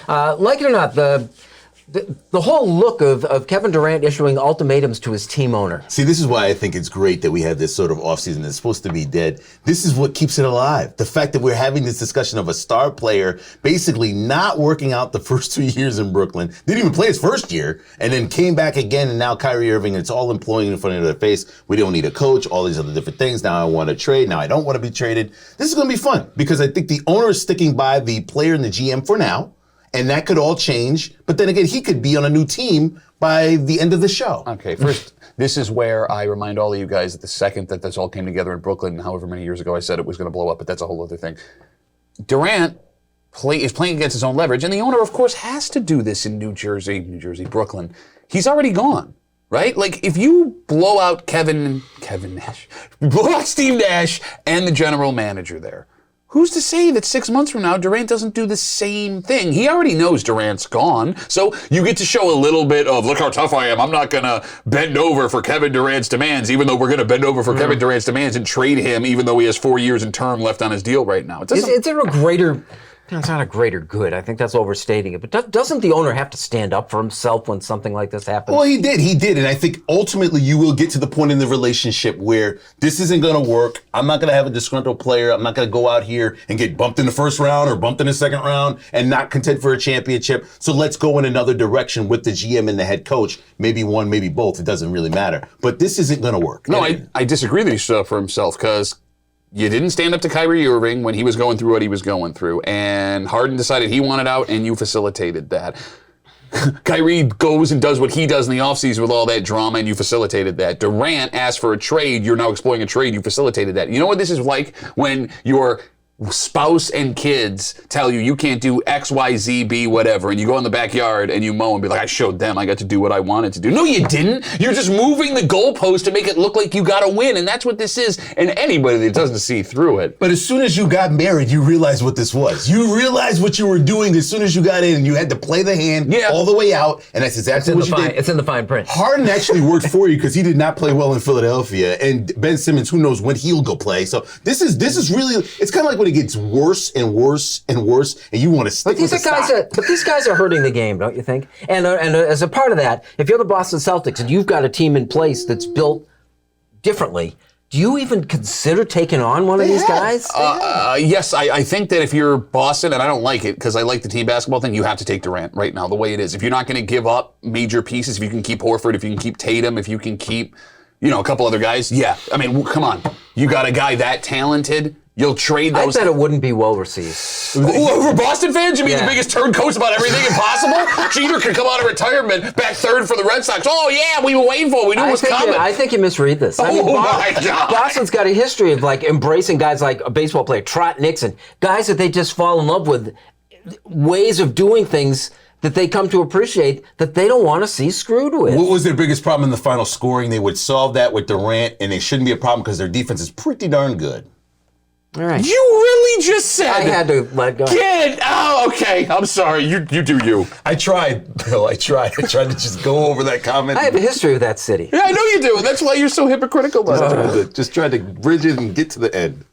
Like it or not, the whole look of Kevin Durant issuing ultimatums to his team owner. See, this is why I think it's great that we have this sort of offseason that's supposed to be dead. This is what keeps it alive. The fact that we're having this discussion of a star player basically not working out the first 2 years in Brooklyn, didn't even play his first year, and then came back again, and now Kyrie Irving, it's all employing in front of their face. We don't need a coach, all these other different things. Now I want to trade. Now I don't want to be traded. This is going to be fun because I think the owner is sticking by the player and the GM for now. And that could all change. But then again, he could be on a new team by the end of the show. Okay, first, this is where I remind all of you guys that the second that this all came together in Brooklyn, however many years ago I said it was going to blow up, but that's a whole other thing. Durant is playing against his own leverage, and the owner, of course, has to do this in New Jersey, Brooklyn. He's already gone, right? Like, if you blow out Kevin Nash, blow out Steve Nash and the general manager there, who's to say that 6 months from now, Durant doesn't do the same thing? He already knows Durant's gone. So you get to show a little bit of, look how tough I am. I'm not going to bend over for Kevin Durant's demands, even though we're going to bend over for Kevin Durant's demands and trade him, even though he has 4 years in term left on his deal right now. Is there a greater... It's not a greater good. I think that's overstating it. But doesn't the owner have to stand up for himself when something like this happens? Well, he did. And I think ultimately you will get to the point in the relationship where this isn't going to work. I'm not going to have a disgruntled player. I'm not going to go out here and get bumped in the first round or bumped in the second round and not contend for a championship. So let's go in another direction with the GM and the head coach. Maybe one, maybe both. It doesn't really matter. But this isn't going to work. No, I disagree that he stood up for himself because you didn't stand up to Kyrie Irving when he was going through what he was going through, and Harden decided he wanted out, and you facilitated that. Kyrie goes and does what he does in the offseason with all that drama, and you facilitated that. Durant asked for a trade. You're now exploring a trade. You facilitated that. You know what this is like when your spouse and kids tell you you can't do X, Y, Z, B, whatever, and you go in the backyard and you mow and be like, I showed them I got to do what I wanted to do. No, you didn't. You're just moving the goalpost to make it look like you got to win, and that's what this is. And anybody that doesn't see through it. But as soon as you got married, you realized what this was. You realized what you were doing as soon as you got in, and you had to play the hand all the way out, and that's exactly what you did. It's in the fine print. Harden actually worked for you because he did not play well in Philadelphia, and Ben Simmons, who knows when he'll go play. So this is really, it's kind of like when it gets worse and worse and worse, and you want to stick with the stock. But these guys are hurting the game, don't you think? And as a part of that, if you're the Boston Celtics and you've got a team in place that's built differently, do you even consider taking on one of these guys? Yes, I think that if you're Boston, and I don't like it because I like the team basketball thing, you have to take Durant right now the way it is. If you're not going to give up major pieces, if you can keep Horford, if you can keep Tatum, if you can keep, a couple other guys, yeah. I mean, come on. You got a guy that talented. You'll trade those. I bet it wouldn't be well received. For Boston fans, you mean the biggest turd coach about everything impossible? Jeter could come out of retirement, back third for the Red Sox. Oh, yeah, we were waiting for it. We knew it was coming. I think you misread this. My God. Boston's got a history of embracing guys like a baseball player, Trot Nixon, guys that they just fall in love with, ways of doing things that they come to appreciate that they don't want to see screwed with. What was their biggest problem in the final scoring? They would solve that with Durant, and it shouldn't be a problem because their defense is pretty darn good. All right. You really just said. I had to let it go. Kid! Oh, okay. I'm sorry. You do you. I tried, Bill. I tried to just go over that comment. I have a history with that city. Yeah, I know you do. And that's why you're so hypocritical about it. Just tried to bridge it and get to the end.